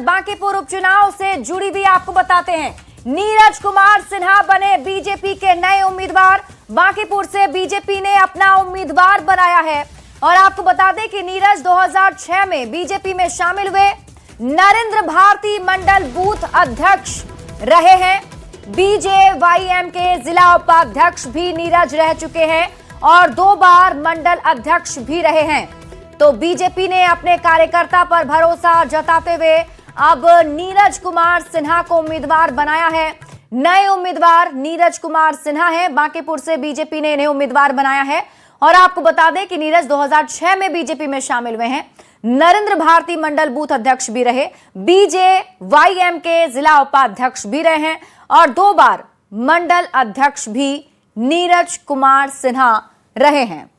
बांकीपुर उपचुनाव से जुड़ी भी आपको बताते हैं। नीरज कुमार सिन्हा बने बीजेपी के नए उम्मीदवार। बांकीपुर से बीजेपी ने अपना उम्मीदवार बनाया है और आपको बता दें कि नीरज 2006 में बीजेपी में शामिल हुए। नरेंद्र भारती मंडल बूथ अध्यक्ष रहे हैं। बीजेवाईएम के जिला उपाध्यक्ष भी नीरज रह चुके हैं और 2 बार मंडल अध्यक्ष भी रहे हैं। तो बीजेपी ने अपने कार्यकर्ता पर भरोसा जताते हुए अब नीरज कुमार सिन्हा को उम्मीदवार बनाया है। नए उम्मीदवार नीरज कुमार सिन्हा हैं। बांकीपुर से बीजेपी ने इन्हें उम्मीदवार बनाया है और आपको बता दें कि नीरज 2006 में बीजेपी में शामिल हुए हैं। नरेंद्र भारती मंडल बूथ अध्यक्ष भी रहे, बीजेवाईएम के जिला उपाध्यक्ष भी रहे हैं और 2 बार मंडल अध्यक्ष भी नीरज कुमार सिन्हा रहे हैं।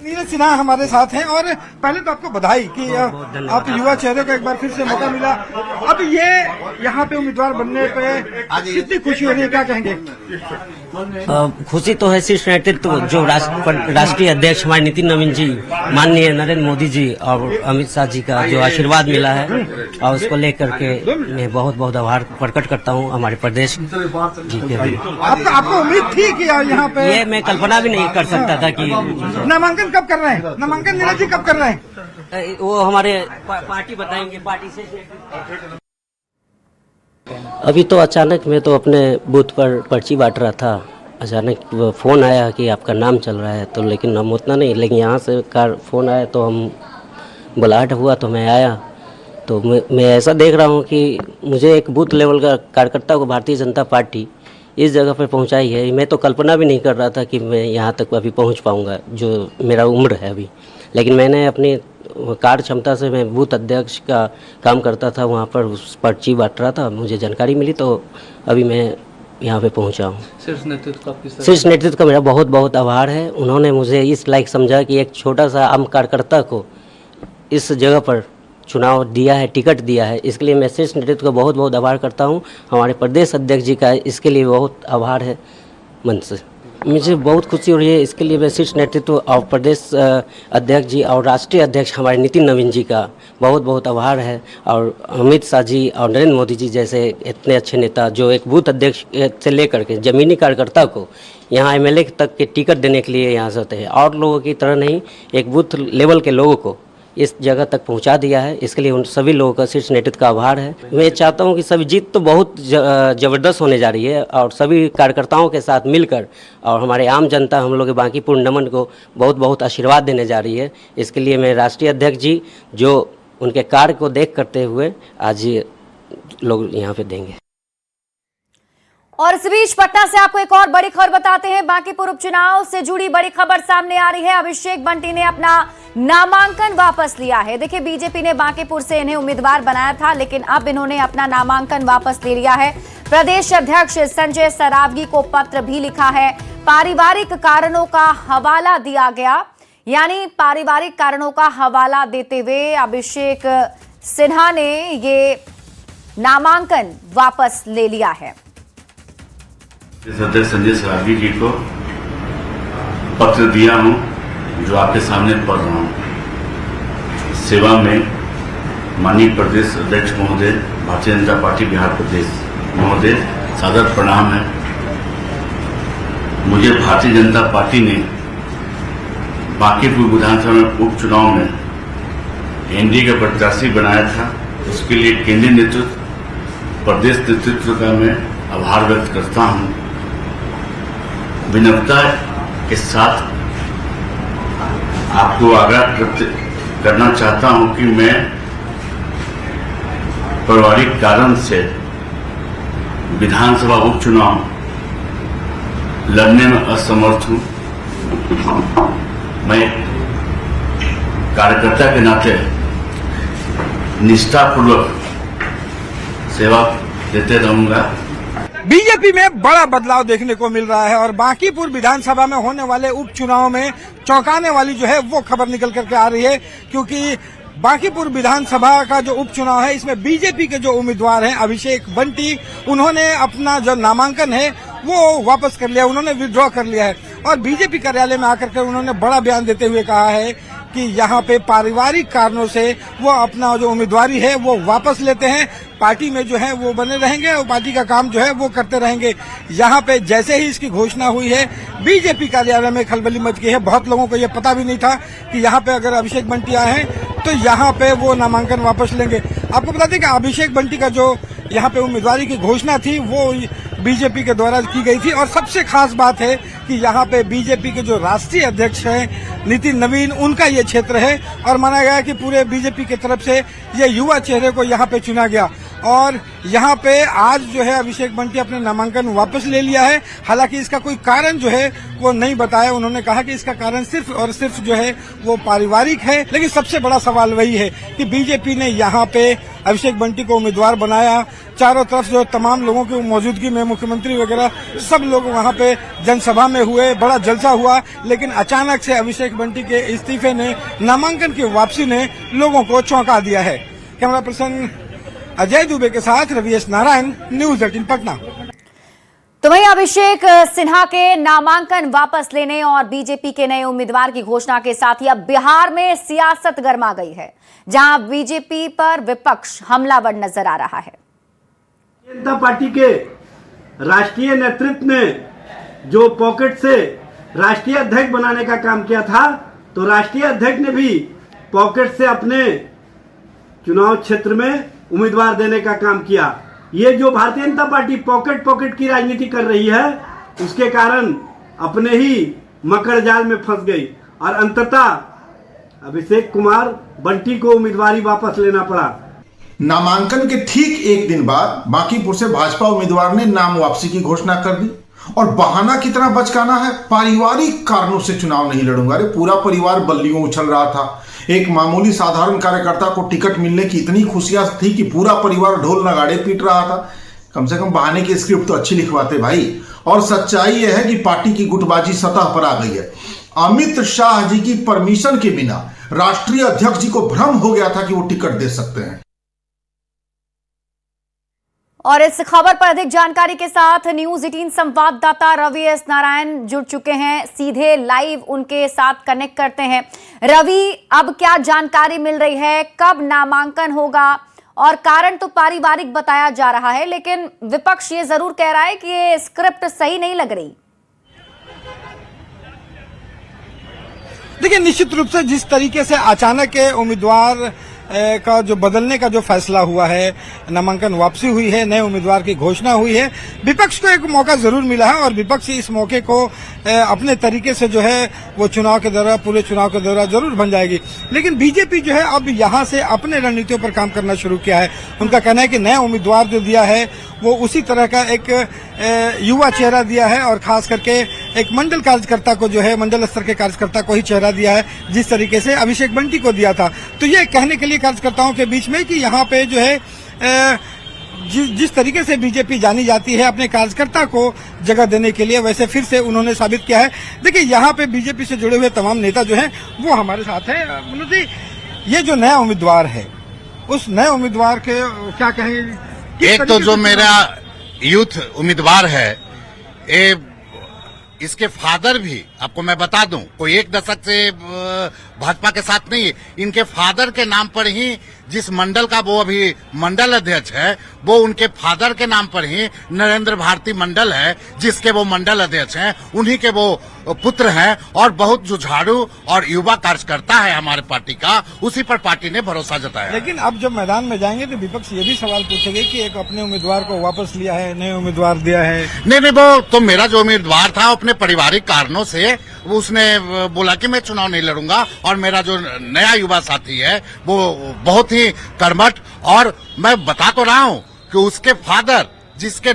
नीरज सिन्हा हमारे साथ हैं और पहले तो आपको बधाई कि आप युवा चेहरे को एक बार फिर से मौका मिला। अब ये यहाँ पे उम्मीदवार बनने पे कितनी खुशी हो रही है, क्या कहेंगे? खुशी तो है शीर्ष नेतृत्व जो राष्ट्रीय अध्यक्ष हमारे नितिन नवीन जी, माननीय नरेंद्र मोदी जी और अमित शाह जी का जो आशीर्वाद मिला है और उसको लेकर के मैं बहुत बहुत आभार प्रकट करता हूँ हमारे प्रदेश जी के। आपको उम्मीद थी कि यहाँ पे? ये मैं कल्पना भी नहीं कर सकता था कि नामांकन कब कर रहे हैं? नामांकन नीरज जी कब कर रहे हैं? वो हमारे पार्टी बताएंगे। पार्टी से अभी तो अचानक मैं तो अपने बूथ पर पर्ची बांट रहा था, अचानक फ़ोन आया कि आपका नाम चल रहा है। तो लेकिन हम उतना नहीं, लेकिन यहाँ से फ़ोन आया तो हम बुलाहट हुआ तो मैं आया। तो मैं ऐसा देख रहा हूँ कि मुझे एक बूथ लेवल का कार्यकर्ता को भारतीय जनता पार्टी इस जगह पर पहुंचाई है। मैं तो कल्पना भी नहीं कर रहा था कि मैं यहाँ तक अभी पहुँच पाऊँगा, जो मेरा उम्र है अभी। लेकिन मैंने अपनी कार्य क्षमता से मैं बूथ अध्यक्ष का काम करता था, वहाँ पर उस पर्ची बांट रहा था, मुझे जानकारी मिली तो अभी मैं यहाँ पे पहुँचा हूँ। शीर्ष नेतृत्व का मेरा बहुत बहुत आभार है। उन्होंने मुझे इस लायक समझा कि एक छोटा सा आम कार्यकर्ता को इस जगह पर चुनाव दिया है, टिकट दिया है। इसके लिए मैं शीर्ष नेतृत्व का बहुत बहुत आभार करता हूँ। हमारे प्रदेश अध्यक्ष जी का इसके लिए बहुत आभार है मन से। मुझे बहुत खुशी हो रही है। इसके लिए मैं शीर्ष नेतृत्व और प्रदेश अध्यक्ष जी और राष्ट्रीय अध्यक्ष हमारे नितिन नवीन जी का बहुत बहुत आभार है और अमित शाह जी और नरेंद्र मोदी जी जैसे इतने अच्छे नेता जो एक बूथ अध्यक्ष से लेकर के ज़मीनी कार्यकर्ता को यहाँ एमएलए तक के टिकट देने के लिए यहाँ से होते हैं और लोगों की तरह नहीं, एक बूथ लेवल के लोगों को इस जगह तक पहुंचा दिया है। इसके लिए उन सभी लोगों का शीर्ष नेतृत्व का आभार है। मैं चाहता हूं कि सभी जीत तो बहुत ज़बरदस्त होने जा रही है और सभी कार्यकर्ताओं के साथ मिलकर और हमारे आम जनता हम लोग के बांकीपुर नमन को बहुत बहुत आशीर्वाद देने जा रही है। इसके लिए मैं राष्ट्रीय अध्यक्ष जी जो उनके कार्य को देख करते हुए आज लोग यहाँ पे देंगे। और इस बीच पटना से आपको एक और बड़ी खबर बताते हैं। बांकीपुर उपचुनाव से जुड़ी बड़ी खबर सामने आ रही है। अभिषेक बंटी ने अपना नामांकन वापस लिया है। देखिए, बीजेपी ने बांकीपुर से इन्हें उम्मीदवार बनाया था, लेकिन अब इन्होंने अपना नामांकन वापस ले लिया है। प्रदेश अध्यक्ष संजय सरावगी को पत्र भी लिखा है। पारिवारिक कारणों का हवाला दिया गया, यानी पारिवारिक कारणों का हवाला देते हुए अभिषेक सिन्हा ने ये नामांकन वापस ले लिया है। अध्यक्ष संजय सरावगी जी को पत्र दिया हूं जो आपके सामने पढ़ रहा हूं। सेवा में माननीय प्रदेश अध्यक्ष महोदय, भारतीय जनता पार्टी बिहार प्रदेश महोदय, सादर प्रणाम है। मुझे भारतीय जनता पार्टी ने बांकीपुर विधानसभा में उपचुनाव में एनडीए का प्रत्याशी बनाया था। उसके लिए केंद्रीय नेतृत्व, प्रदेश नेतृत्व का मैं आभार व्यक्त करता हूं। विनम्रता के साथ आपको आगाह करना चाहता हूं कि मैं पारिवारिक कारण से विधानसभा उपचुनाव लड़ने में असमर्थ हूं। मैं कार्यकर्ता के नाते निष्ठापूर्वक सेवा देते रहूंगा। बीजेपी में बड़ा बदलाव देखने को मिल रहा है और बांकीपुर विधानसभा में होने वाले उपचुनाव में चौंकाने वाली जो है वो खबर निकल करके आ रही है, क्योंकि बांकीपुर विधानसभा का जो उपचुनाव है इसमें बीजेपी के जो उम्मीदवार हैं अभिषेक बंटी, उन्होंने अपना जो नामांकन है वो वापस कर लिया, उन्होंने विड्रॉ कर लिया है और बीजेपी कार्यालय में आकर के उन्होंने बड़ा बयान देते हुए कहा है कि यहाँ पे पारिवारिक कारणों से वो अपना जो उम्मीदवारी है वो वापस लेते हैं। पार्टी में जो है वो बने रहेंगे और पार्टी का काम जो है वो करते रहेंगे। यहाँ पे जैसे ही इसकी घोषणा हुई है बीजेपी कार्यालय में खलबली मच गई है। बहुत लोगों को ये पता भी नहीं था कि यहाँ पे अगर अभिषेक बंटी आए हैं तो यहाँ पे वो नामांकन वापस लेंगे। आपको बता दें कि अभिषेक बंटी का जो यहाँ पे उम्मीदवारी की घोषणा थी वो बीजेपी के द्वारा की गई थी। और सबसे खास बात है कि यहाँ पे बीजेपी के जो राष्ट्रीय अध्यक्ष हैं नितिन नवीन, उनका ये क्षेत्र है और माना गया कि पूरे बीजेपी की तरफ से ये युवा चेहरे को यहाँ पे चुना गया। और यहाँ पे आज जो है अभिषेक बंटी अपने नामांकन वापस ले लिया है। हालांकि इसका कोई कारण जो है वो नहीं बताया। उन्होंने कहा कि इसका कारण सिर्फ और सिर्फ जो है वो पारिवारिक है। लेकिन सबसे बड़ा सवाल वही है कि बीजेपी ने यहाँ पे अभिषेक बंटी को उम्मीदवार बनाया। चारों तरफ जो तमाम लोगों की मौजूदगी में मुख्यमंत्री वगैरह सब लोग वहाँ पे जनसभा में हुए, बड़ा जलसा हुआ। लेकिन अचानक से अभिषेक बंटी के इस्तीफे ने, नामांकन की वापसी ने लोगों को चौंका दिया है। कैमरा पर्सन अजय दुबे के साथ रवि एस नारायण, न्यूज 18 पटना। तो वहीं अभिषेक सिन्हा के नामांकन वापस लेने और बीजेपी के नए उम्मीदवार की घोषणा के साथ ही अब बिहार में सियासत गर्मा गई है, जहां बीजेपी पर विपक्ष हमलावर नजर आ रहा है। जनता पार्टी के राष्ट्रीय नेतृत्व ने जो पॉकेट से राष्ट्रीय अध्यक्ष बनाने का काम किया था, तो राष्ट्रीय अध्यक्ष ने भी पॉकेट से अपने चुनाव क्षेत्र में उम्मीदवार देने का काम किया। ये जो भारतीय जनता पार्टी पॉकेट की राजनीति कर रही है, उसके कारण अपने ही मकर जाल में फंस गई और अंततः अभिषेक कुमार बंटी को उम्मीदवारी वापस लेना पड़ा। नामांकन के ठीक एक दिन बाद बांकीपुर से भाजपा उम्मीदवार ने नाम वापसी की घोषणा कर दी और बहाना कितना बचकाना है, पारिवारिक कारणों से चुनाव नहीं लड़ूंगा। अरे पूरा परिवार बल्लियों उछल रहा था। एक मामूली साधारण कार्यकर्ता को टिकट मिलने की इतनी खुशियां थी कि पूरा परिवार ढोल नगाड़े पीट रहा था। कम से कम बहाने की स्क्रिप्ट तो अच्छी लिखवाते भाई। और सच्चाई यह है कि पार्टी की गुटबाजी सतह पर आ गई है। अमित शाह जी की परमिशन के बिना राष्ट्रीय अध्यक्ष जी को भ्रम हो गया था कि वो टिकट दे सकते हैं। और इस खबर पर अधिक जानकारी के साथ न्यूज 18 संवाददाता रवि एस नारायण जुड़ चुके हैं। सीधे लाइव उनके साथ कनेक्ट करते हैं। रवि, अब क्या जानकारी मिल रही है, कब नामांकन होगा? और कारण तो पारिवारिक बताया जा रहा है, लेकिन विपक्ष ये जरूर कह रहा है कि ये स्क्रिप्ट सही नहीं लग रही। देखिए, निश्चित रूप से जिस तरीके से अचानक उम्मीदवार का जो बदलने का जो फैसला हुआ है, नामांकन वापसी हुई है, नए उम्मीदवार की घोषणा हुई है, विपक्ष को एक मौका जरूर मिला है और विपक्ष इस मौके को अपने तरीके से जो है वो चुनाव के दौरान, पूरे चुनाव के दौरान जरूर बन जाएगी। लेकिन बीजेपी जो है अब यहाँ से अपने रणनीतियों पर काम करना शुरू किया है। उनका कहना है कि नया उम्मीदवार जो दिया है वो उसी तरह का एक युवा चेहरा दिया है और खास करके एक मंडल कार्यकर्ता को जो है, मंडल स्तर के कार्यकर्ता को ही चेहरा दिया है, जिस तरीके से अभिषेक बंटी को दिया था। तो ये कहने के लिए कार्यकर्ताओं के बीच में कि यहाँ पे जो है जिस तरीके से बीजेपी जानी जाती है अपने कार्यकर्ता को जगह देने के लिए, वैसे फिर से उन्होंने साबित किया है। देखिए, यहाँ पे बीजेपी से जुड़े हुए तमाम नेता जो हैं वो हमारे साथ हैं। मनोज जी, ये जो नया उम्मीदवार है, उस नए उम्मीदवार के क्या कहेंगे? एक तो जो मेरा यूथ उम्मीदवार है, इसके फादर भी, आपको मैं बता दूं, कोई एक दशक से भाजपा के साथ नहीं है। इनके फादर के नाम पर ही जिस मंडल का वो अभी मंडल अध्यक्ष है, वो उनके फादर के नाम पर ही नरेंद्र भारती मंडल है, जिसके वो मंडल अध्यक्ष हैं, उन्हीं के वो पुत्र हैं। और बहुत जुझारू और युवा कार्यकर्ता है हमारे पार्टी का, उसी पर पार्टी ने भरोसा जताया। लेकिन अब जब मैदान में जाएंगे तो विपक्ष ये भी सवाल पूछेंगे कि एक अपने उम्मीदवार को वापस लिया है, नए उम्मीदवार दिया है। नहीं, वो तो मेरा जो उम्मीदवार था अपने पारिवारिक कारणों से उसने बोला कि मैं चुनाव नहीं लड़ूंगा। और मेरा जो नया युवा साथी है वो बहुत ही कर्मठ, और मैं बता तो रहा हूं कि उसके फादर जिनके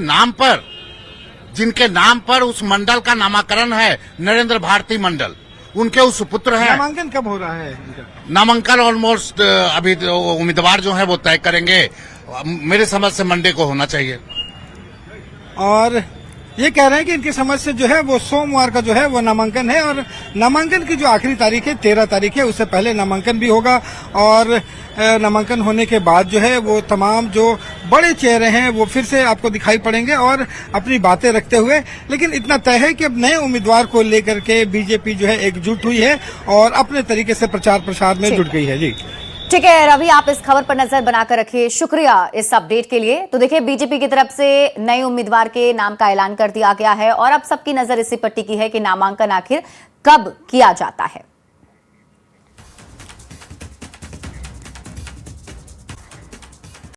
नाम पर उस मंडल का नामकरण है, नरेंद्र भारती मंडल, उनके उस पुत्र हैं। नामांकन कब हो रहा है? नामांकन ऑलमोस्ट अभी उम्मीदवार जो है वो तय करेंगे। मेरे समझ से मंडे को होना चाहिए। और ये कह रहे हैं कि इनकी समझ से जो है वो सोमवार का जो है वो नामांकन है और नामांकन की जो आखिरी तारीख है 13 तारीख है, उससे पहले नामांकन भी होगा और नामांकन होने के बाद जो है वो तमाम जो बड़े चेहरे हैं वो फिर से आपको दिखाई पड़ेंगे और अपनी बातें रखते हुए। लेकिन इतना तय है कि अब नए उम्मीदवार को लेकर के बीजेपी जो है एकजुट हुई है और अपने तरीके से प्रचार प्रसार में जुट गई है। जी ठीक है रवि, आप इस खबर पर नजर बनाकर रखिए, शुक्रिया इस अपडेट के लिए। तो देखिए बीजेपी की तरफ से नए उम्मीदवार के नाम का ऐलान कर दिया गया है और अब सबकी नजर इसी पर टिकी है कि नामांकन आखिर कब किया जाता है।